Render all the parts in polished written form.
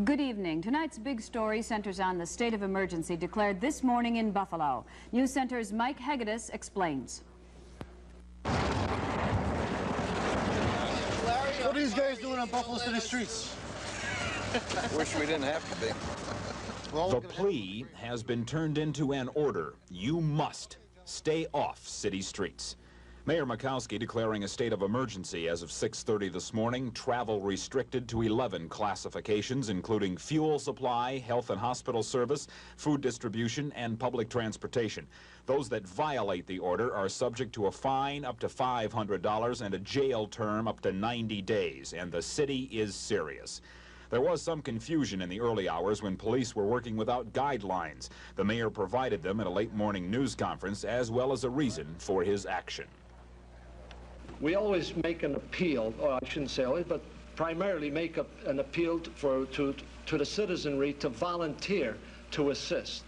Good evening. Tonight's big story centers on the state of emergency declared this morning in Buffalo. News Center's Mike Hegedus explains. What are these guys doing on Buffalo City streets? Wish we didn't have to be. Well, the plea has been turned into an order. You must stay off city streets. Mayor Mikowski declaring a state of emergency as of 6:30 this morning. Travel restricted to 11 classifications, including fuel supply, health and hospital service, food distribution, and public transportation. Those that violate the order are subject to a fine up to $500 and a jail term up to 90 days, and the city is serious. There was some confusion in the early hours when police were working without guidelines. The mayor provided them at a late morning news conference, as well as a reason for his action. We always make an appeal, or I shouldn't say always, but primarily make an appeal to the citizenry to volunteer to assist.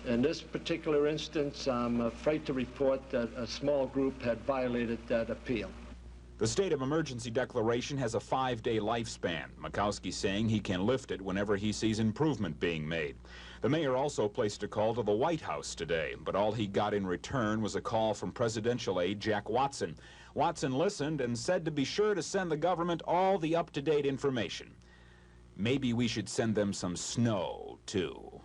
In this particular instance, I'm afraid to report that a small group had violated that appeal. The state of emergency declaration has a 5-day lifespan. Mikowski saying he can lift it whenever he sees improvement being made. The mayor also placed a call to the White House today, but all he got in return was a call from presidential aide Jack Watson. Watson listened and said to be sure to send the government all the up-to-date information. Maybe we should send them some snow, too.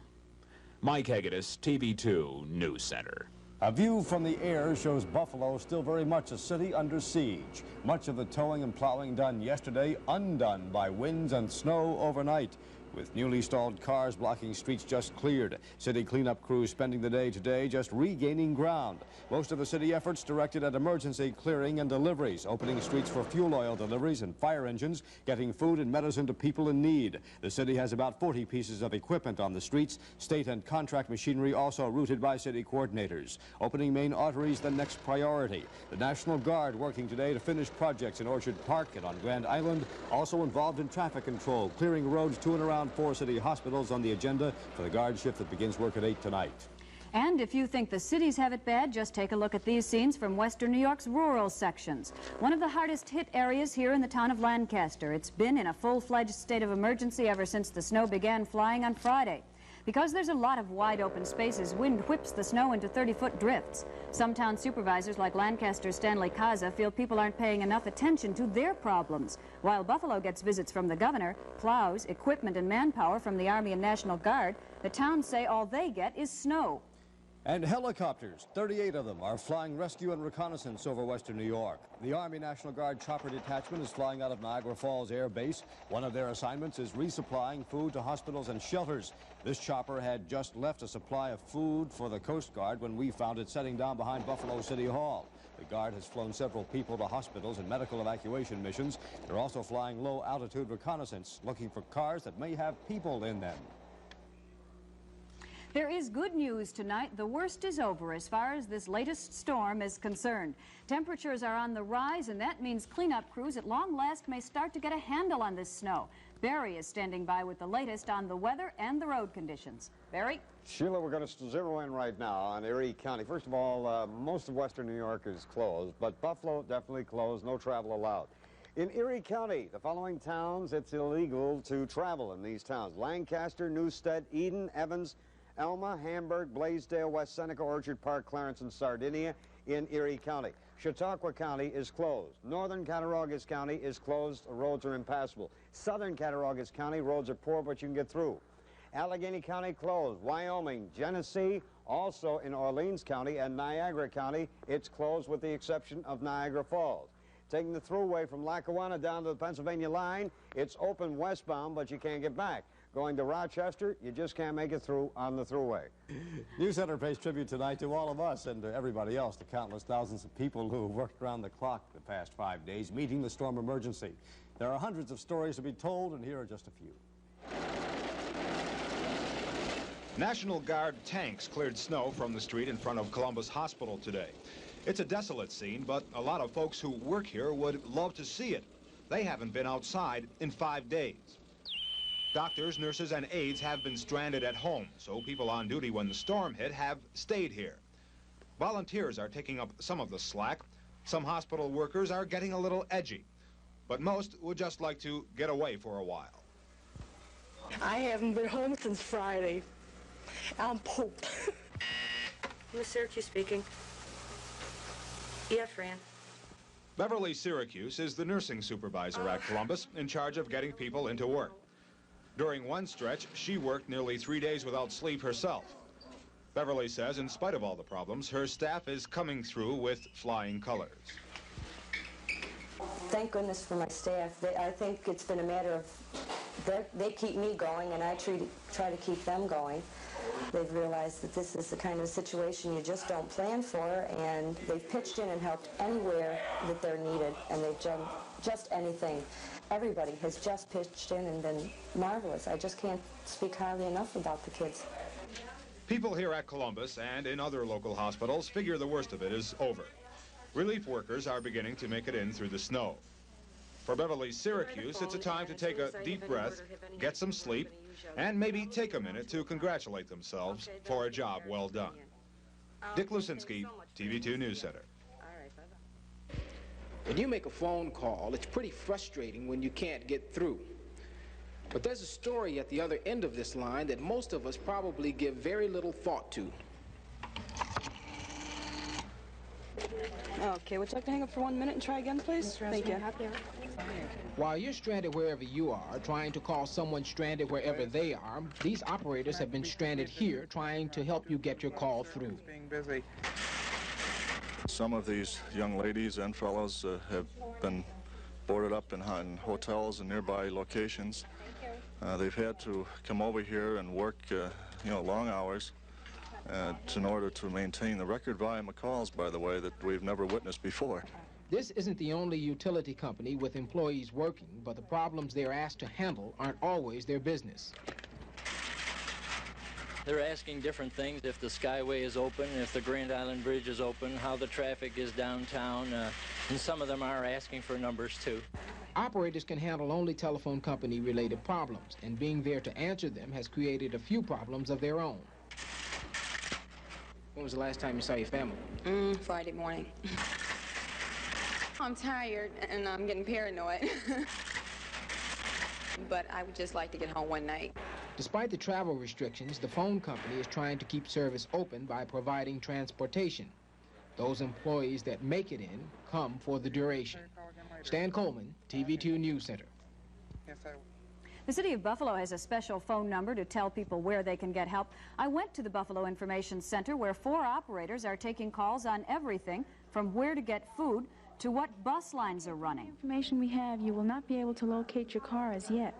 Mike Hegedus, TV2 News Center. A view from the air shows Buffalo still very much a city under siege. Much of the towing and plowing done yesterday undone by winds and snow overnight. With newly stalled cars blocking streets just cleared. City cleanup crews spending the day today just regaining ground. Most of the city efforts directed at emergency clearing and deliveries, opening streets for fuel oil deliveries and fire engines, getting food and medicine to people in need. The city has about 40 pieces of equipment on the streets. State and contract machinery also routed by city coordinators. Opening main arteries the next priority. The National Guard working today to finish projects in Orchard Park and on Grand Island, also involved in traffic control, clearing roads to and around 4 city hospitals on the agenda for the Guard shift that begins work at 8 tonight. And if you think the cities have it bad, just take a look at these scenes from Western New York's rural sections. One of the hardest hit areas here in the town of Lancaster. It's been in a full-fledged state of emergency ever since the snow began flying on Friday. Because there's a lot of wide open spaces, wind whips the snow into 30-foot drifts. Some town supervisors like Lancaster's Stanley Kaza feel people aren't paying enough attention to their problems. While Buffalo gets visits from the governor, plows, equipment and manpower from the Army and National Guard, the towns say all they get is snow. And helicopters, 38 of them, are flying rescue and reconnaissance over Western New York. The Army National Guard Chopper Detachment is flying out of Niagara Falls Air Base. One of their assignments is resupplying food to hospitals and shelters. This chopper had just left a supply of food for the Coast Guard when we found it setting down behind Buffalo City Hall. The Guard has flown several people to hospitals and medical evacuation missions. They're also flying low-altitude reconnaissance, looking for cars that may have people in them. There is good news tonight. The worst is over as far as this latest storm is concerned. Temperatures are on the rise, and that means cleanup crews at long last may start to get a handle on this snow. Barry is standing by with the latest on the weather and the road conditions. Barry? Sheila, we're going to zero in right now on Erie County. First of all, most of Western New York is closed, but Buffalo definitely closed, no travel allowed. In Erie County, the following towns, it's illegal to travel in these towns: Lancaster, Newstead, Eden, Evans, Elma, Hamburg, Blaisdell, West Seneca, Orchard Park, Clarence, and Sardinia in Erie County. Chautauqua County is closed. Northern Cattaraugus County is closed. Roads are impassable. Southern Cattaraugus County, roads are poor, but you can get through. Allegheny County closed. Wyoming, Genesee, also in Orleans County, and Niagara County, it's closed with the exception of Niagara Falls. Taking the thruway from Lackawanna down to the Pennsylvania line, it's open westbound, but you can't get back. Going to Rochester, you just can't make it through on the thruway. News Center pays tribute tonight to all of us and to everybody else, the countless thousands of people who worked around the clock the past 5 days meeting the storm emergency. There are hundreds of stories to be told, and here are just a few. National Guard tanks cleared snow from the street in front of Columbus Hospital today. It's a desolate scene, but a lot of folks who work here would love to see it. They haven't been outside in 5 days. Doctors, nurses, and aides have been stranded at home, so people on duty when the storm hit have stayed here. Volunteers are taking up some of the slack. Some hospital workers are getting a little edgy, but most would just like to get away for a while. I haven't been home since Friday. I'm pooped. Miss Syracuse speaking. Yeah, Fran. Beverly Syracuse is the nursing supervisor at Columbus, in charge of getting people into work. During one stretch, she worked nearly 3 days without sleep herself. Beverly says, in spite of all the problems, her staff is coming through with flying colors. Thank goodness for my staff. I think it's been a matter of they keep me going, and I try to keep them going. They've realized that this is the kind of situation you just don't plan for, and they've pitched in and helped anywhere that they're needed, and they've done just anything. Everybody has just pitched in and been marvelous. I just can't speak highly enough about the kids. People here at Columbus and in other local hospitals figure the worst of it is over. Relief workers are beginning to make it in through the snow. For Beverly Syracuse, it's a time to take a deep breath, get some sleep, and maybe take a minute to congratulate themselves for a job well done. Dick Lusinski, TV2 News Center. When you make a phone call, it's pretty frustrating when you can't get through. But there's a story at the other end of this line that most of us probably give very little thought to. Okay, would you like to hang up for 1 minute and try again, please? Thank you. While you're stranded wherever you are, trying to call someone stranded wherever they are, these operators have been stranded here trying to help you get your call through. Some of these young ladies and fellows have been boarded up in hotels and nearby locations. They've had to come over here and work, long hours in order to maintain the record volume of calls, by the way, that we've never witnessed before. This isn't the only utility company with employees working, but the problems they're asked to handle aren't always their business. They're asking different things, if the Skyway is open, if the Grand Island Bridge is open, how the traffic is downtown, and some of them are asking for numbers too. Operators can handle only telephone company-related problems, and being there to answer them has created a few problems of their own. When was the last time you saw your family? Friday morning. I'm tired and I'm getting paranoid. But I would just like to get home one night. Despite the travel restrictions, the phone company is trying to keep service open by providing transportation. Those employees that make it in come for the duration. Stan Coleman, TV2 News Center. The city of Buffalo has a special phone number to tell people where they can get help. I went to the Buffalo Information Center, where 4 operators are taking calls on everything from where to get food to what bus lines are running. Information we have, you will not be able to locate your car as yet.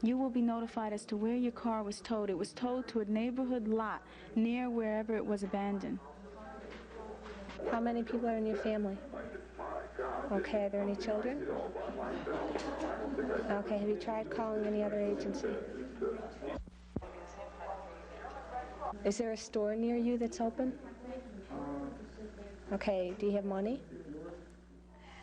You will be notified as to where your car was towed. It was towed to a neighborhood lot near wherever it was abandoned. How many people are in your family? Okay, are there any children? Okay, have you tried calling any other agency? Is there a store near you that's open? Okay, do you have money?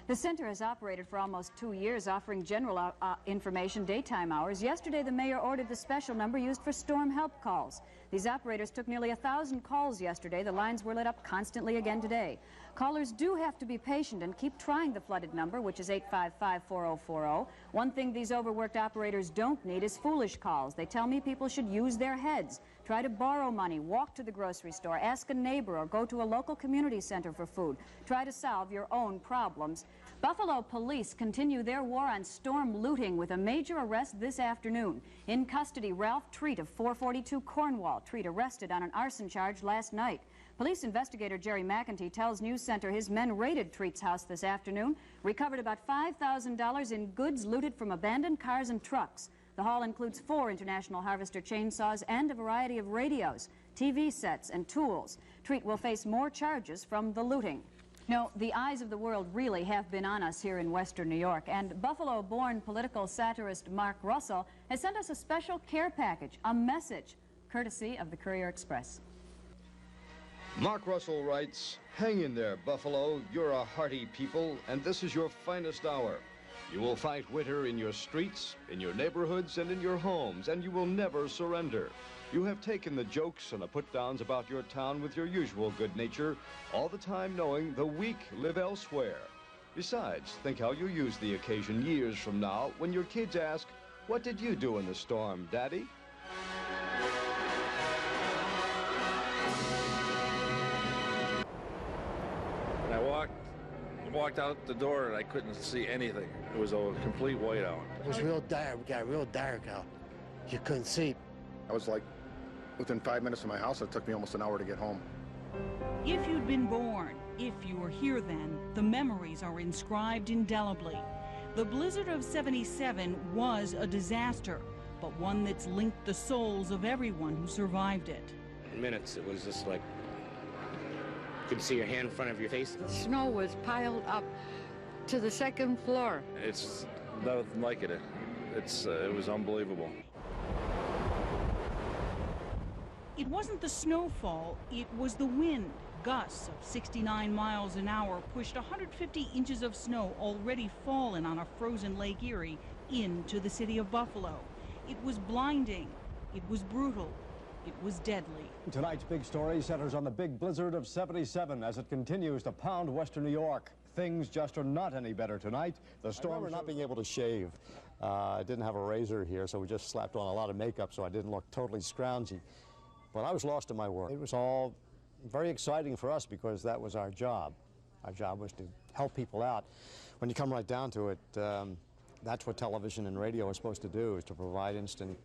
The center has operated for almost 2 years, offering general information daytime hours. Yesterday, the mayor ordered the special number used for storm help calls. These operators took nearly 1,000 calls yesterday. The lines were lit up constantly again today. Callers do have to be patient and keep trying the flooded number, which is 855-4040. One thing these overworked operators don't need is foolish calls. They tell me people should use their heads, try to borrow money, walk to the grocery store, ask a neighbor, or go to a local community center for food. Try to solve your own problems. Buffalo police continue their war on storm looting with a major arrest this afternoon. In custody, Ralph Treat of 442 Cornwall. Treat arrested on an arson charge last night. Police investigator Jerry McEntee tells News Center his men raided Treat's house this afternoon, recovered about $5,000 in goods looted from abandoned cars and trucks. The haul includes 4 International Harvester chainsaws and a variety of radios, TV sets, and tools. Treat will face more charges from the looting. No, the eyes of the world really have been on us here in Western New York, and Buffalo-born political satirist Mark Russell has sent us a special care package, a message, courtesy of the Courier-Express. Mark Russell writes, "Hang in there, Buffalo. You're a hearty people, and this is your finest hour. You will fight winter in your streets, in your neighborhoods, and in your homes, and you will never surrender. You have taken the jokes and the put-downs about your town with your usual good nature, all the time knowing the weak live elsewhere. Besides, think how you use the occasion years from now when your kids ask, What did you do in the storm, Daddy? When I walked out the door and I couldn't see anything. It was a complete whiteout. It was real dark. We got real dark out. You couldn't see. I was like within 5 minutes of my house. It took me almost an hour to get home. If you'd been born, if you were here then, the memories are inscribed indelibly. The blizzard of '77 was a disaster, but one that's linked the souls of everyone who survived it. In minutes, it was just like, you could see your hand in front of your face. Snow was piled up to the second floor. It's nothing like it. It was unbelievable. It wasn't the snowfall, it was the wind. Gusts of 69 miles an hour pushed 150 inches of snow already fallen on a frozen Lake Erie into the city of Buffalo. It was blinding, it was brutal, it was deadly. Tonight's big story centers on the big blizzard of '77 as it continues to pound western New York. Things just are not any better tonight. The storm not being able to shave. I didn't have a razor here, so we just slapped on a lot of makeup so I didn't look totally scroungy. But I was lost in my work. It was all very exciting for us because that was our job. Our job was to help people out. When you come right down to it, that's what television and radio are supposed to do, is to provide instant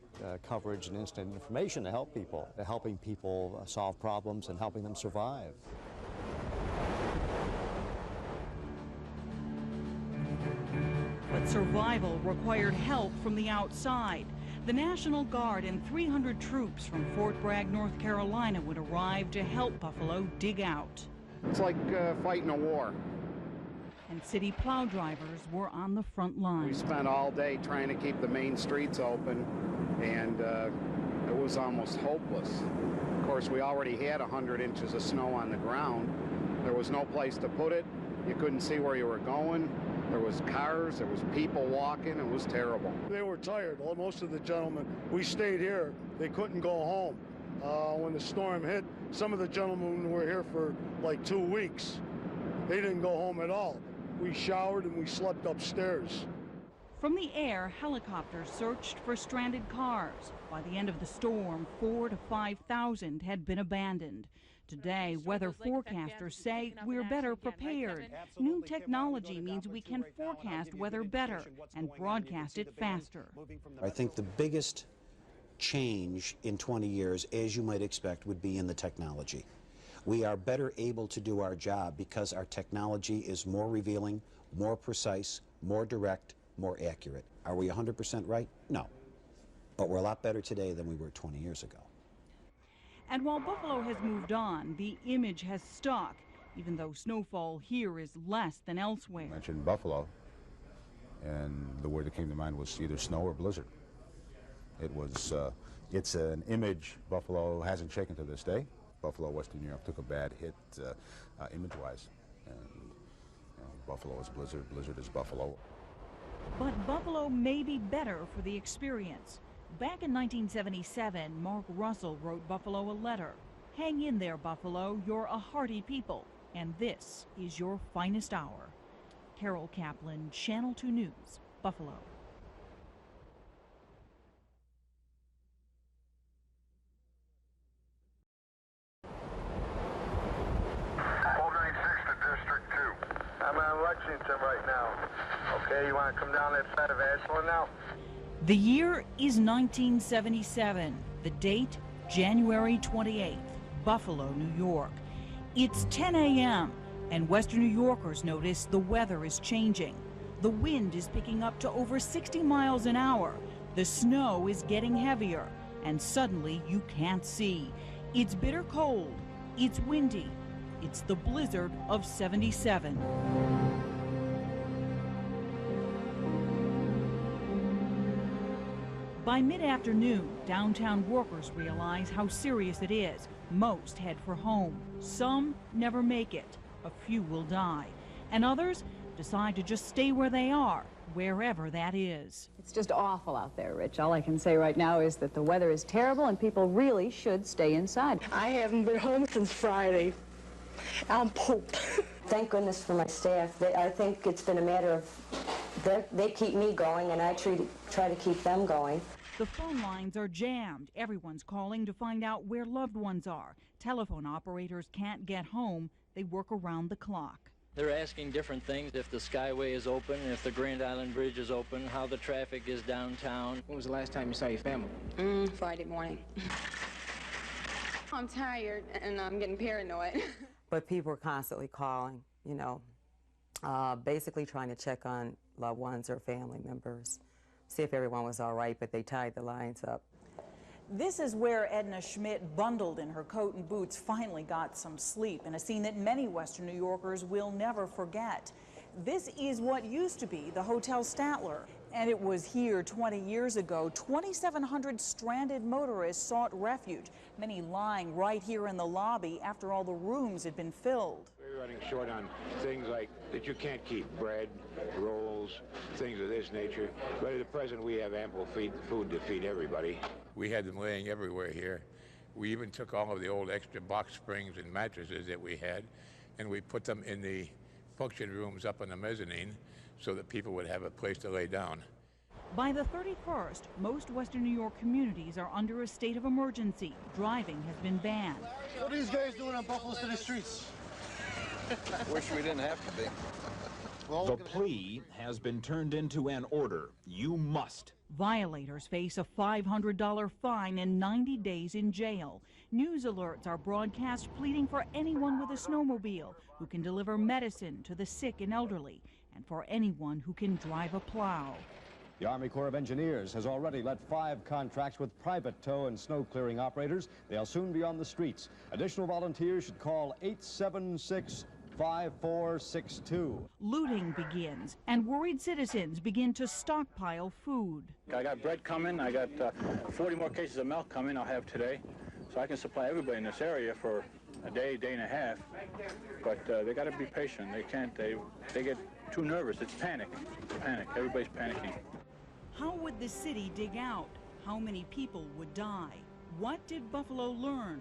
coverage and instant information to help people, helping people solve problems and helping them survive. But survival required help from the outside. The National Guard and 300 troops from Fort Bragg, North Carolina would arrive to help Buffalo dig out. It's like fighting a war. And city plow drivers were on the front line. We spent all day trying to keep the main streets open, and it was almost hopeless. Of course, we already had 100 inches of snow on the ground. There was no place to put it. You couldn't see where you were going. There was cars, there was people walking, it was terrible. They were tired. Well, most of the gentlemen, we stayed here. They couldn't go home. When the storm hit, some of the gentlemen were here for like 2 weeks. They didn't go home at all. We showered and we slept upstairs. From the air, helicopters searched for stranded cars. By the end of the storm, 4,000 to 5,000 had been abandoned. Today, weather forecasters say we're better prepared. New technology means we can forecast weather better and broadcast it faster. I think the biggest change in 20 years, as you might expect, would be in the technology. We are better able to do our job because our technology is more revealing, more precise, more direct, more accurate. Are we 100% right? No. But we're a lot better today than we were 20 years ago. And while Buffalo has moved on, the image has stuck, even though snowfall here is less than elsewhere. I mentioned Buffalo, and the word that came to mind was either snow or blizzard. It was, it's an image Buffalo hasn't shaken to this day. Buffalo, Western New York took a bad hit image-wise. And Buffalo is blizzard, blizzard is Buffalo. But Buffalo may be better for the experience. Back in 1977, Mark Russell wrote Buffalo a letter. Hang in there, Buffalo, you're a hearty people, and this is your finest hour. Carol Kaplan, Channel 2 News, Buffalo. I'm on Lexington right now. Okay, you want to come down that side of Ashland now? The year is 1977. The date, January 28th, Buffalo, New York. It's 10 a.m., and Western New Yorkers notice the weather is changing. The wind is picking up to over 60 miles an hour. The snow is getting heavier, and suddenly you can't see. It's bitter cold. It's windy. It's the blizzard of '77. By mid-afternoon, downtown workers realize how serious it is. Most head for home. Some never make it. A few will die. And others decide to just stay where they are, wherever that is. It's just awful out there, Rich. All I can say right now is that the weather is terrible and people really should stay inside. I haven't been home since Friday. I'm pooped. Thank goodness for my staff. I think it's been a matter of they keep me going, and I try to keep them going. The phone lines are jammed. Everyone's calling to find out where loved ones are. Telephone operators can't get home. They work around the clock. They're asking different things, if the Skyway is open, if the Grand Island Bridge is open, how the traffic is downtown. When was the last time you saw your family? Friday morning. I'm tired and I'm getting paranoid. But people are constantly calling, you know, basically trying to check on loved ones or family members, see if everyone was all right, but they tied the lines up. This is where Edna Schmidt, bundled in her coat and boots, finally got some sleep in a scene that many Western New Yorkers will never forget. This is what used to be the Hotel Statler, and it was here 20 years ago. 2,700 stranded motorists sought refuge, many lying right here in the lobby after all the rooms had been filled. We're running short on things like that you can't keep, bread, rolls, things of this nature. But at the present, we have ample food to feed everybody. We had them laying everywhere here. We even took all of the old extra box springs and mattresses that we had, and we put them in the function rooms up on the mezzanine so that people would have a place to lay down. By the 31st, most Western New York communities are under a state of emergency. Driving has been banned. What are these guys doing on Buffalo City streets? Wish we didn't have to be. The plea has been turned into an order. You must. Violators face a $500 fine and 90 days in jail. News alerts are broadcast pleading for anyone with a snowmobile who can deliver medicine to the sick and elderly, and for anyone who can drive a plow. The Army Corps of Engineers has already let 5 contracts with private tow and snow clearing operators. They'll soon be on the streets. Additional volunteers should call 876-5462. Looting begins, and worried citizens begin to stockpile food. I got bread coming. I got 40 more cases of milk coming I'll have today. So I can supply everybody in this area for a day, day and a half. But they got to be patient. They can't, they get too nervous. It's panic. Panic. Everybody's panicking. How would the city dig out? How many people would die? What did Buffalo learn?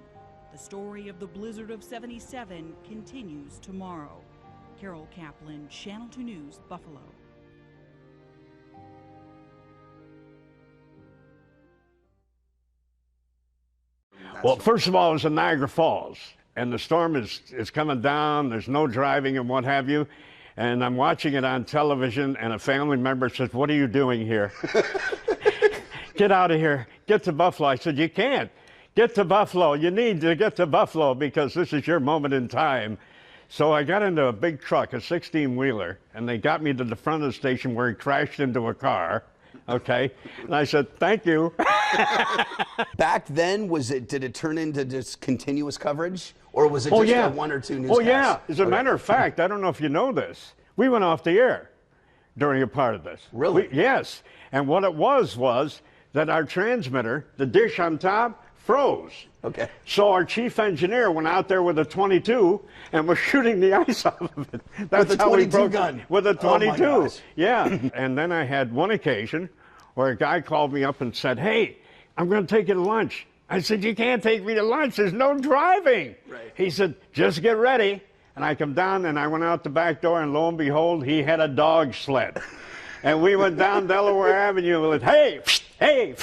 The story of the blizzard of '77 continues tomorrow. Carol Kaplan, Channel 2 News, Buffalo. Well, first of all, it's in Niagara Falls, and the storm is coming down. There's no driving and what have you. And I'm watching it on television, and a family member says, "What are you doing here?" "Get out of here. Get to Buffalo." I said, "You can't. Get to Buffalo. You need to get to Buffalo because this is your moment in time." So I got into a big truck, a 16-wheeler, and they got me to the front of the station where he crashed into a car. Okay, and I said, "Thank you." Back then, did it turn into just continuous coverage, or was it just one or two newscasts? Oh yeah, as a matter of fact, I don't know if you know this, we went off the air during a part of this. Really? Yes, and what it was that our transmitter, the dish on top, froze. Okay. So our chief engineer went out there with a .22 and was shooting the ice off of it. That's with a how we .22 broke gun? With a .22. Oh my gosh. Yeah. And then I had one occasion where a guy called me up and said, "Hey, I'm going to take you to lunch." I said, "You can't take me to lunch. There's no driving." Right. He said, "Just get ready." And I come down and I went out the back door, and lo and behold, he had a dog sled. And we went down Delaware Avenue and hey, hey.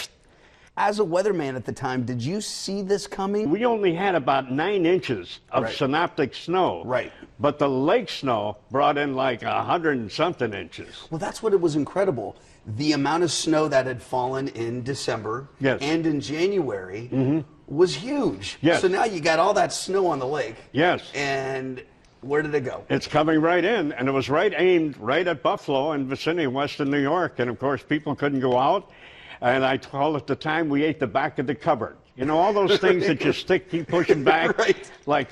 As a weatherman at the time, did you see this coming? We only had about 9 inches of synoptic snow. Right. But the lake snow brought in like 100 and something inches. Well, that's what it was incredible. The amount of snow that had fallen in December and in January was huge. Yes. So now you got all that snow on the lake. Yes. And where did it go? It's coming right in, and it was aimed right at Buffalo and vicinity of Western New York. And of course, people couldn't go out. And I told at the time we ate the back of the cupboard. You know, all those things that you keep pushing back, like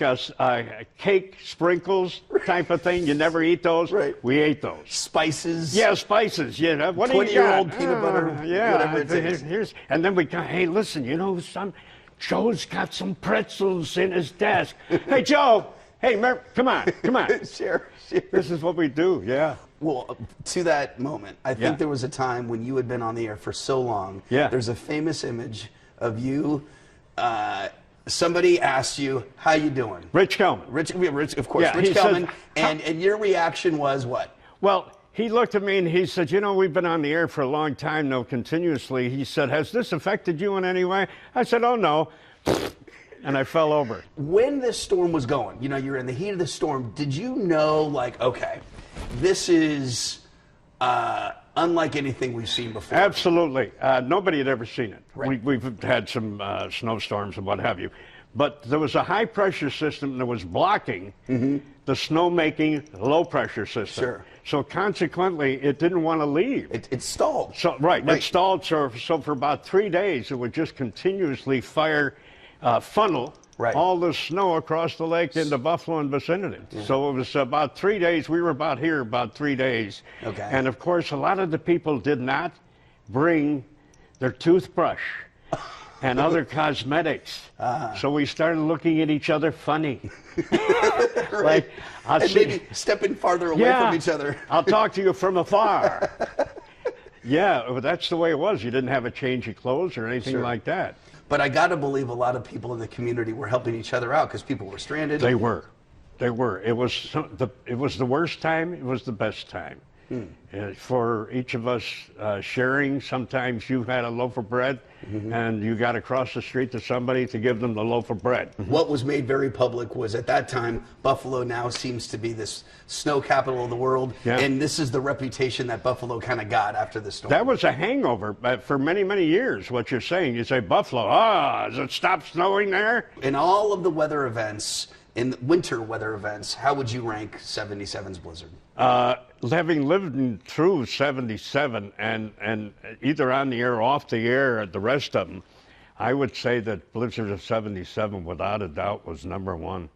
cake sprinkles type of thing. You never eat those. Right. We ate those. Spices. Yeah, spices. Yeah. What 20-year-old peanut butter. Yeah. Whatever it is. And then we go, "Hey, listen, you know, Joe's got some pretzels in his desk." "Hey, Joe. Hey, come on. Sure. This is what we do. Yeah. Well, to that moment, I think there was a time when you had been on the air for so long. Yeah. There's a famous image of you. Somebody asked you, "How you doing?" Rich Kelman. Rich, of course, Rich Kelman. And your reaction was what? Well, he looked at me and he said, you know, we've been on the air for a long time now, continuously. He said, has this affected you in any way? I said, oh, no. And I fell over. When this storm was going, you know, you're in the heat of the storm, did you know, like, okay, this is unlike anything we've seen before? Absolutely. Nobody had ever seen it. Right. We've had some snowstorms and what have you. But there was a high-pressure system that was blocking the snow-making low-pressure system. Sure. So consequently, it didn't want to leave. It stalled. So, right. It stalled. So for about 3 days, it would just continuously funnel all the snow across the lake into Buffalo and vicinity. So it was about 3 days. We were about here about 3 days. Okay. And, of course, a lot of the people did not bring their toothbrush and other cosmetics. So we started looking at each other funny. Right. Like, and maybe stepping farther away from each other. I'll talk to you from afar. Yeah, that's the way it was. You didn't have a change of clothes or anything like that. But I got to believe a lot of people in the community were helping each other out because people were stranded. They were. They were. It was the worst time. It was the best time. For each of us sharing, sometimes you had a loaf of bread and you got across the street to somebody to give them the loaf of bread. What was made very public was at that time, Buffalo now seems to be this snow capital of the world. Yeah. And this is the reputation that Buffalo kind of got after the storm. That was a hangover for many, many years, what you're saying. You say, Buffalo, has it stopped snowing there? In all of the weather events, in winter weather events, how would you rank 77's blizzard? Having lived through 77 and either on the air or off the air, the rest of them, I would say that Blizzard of 77, without a doubt, was #1.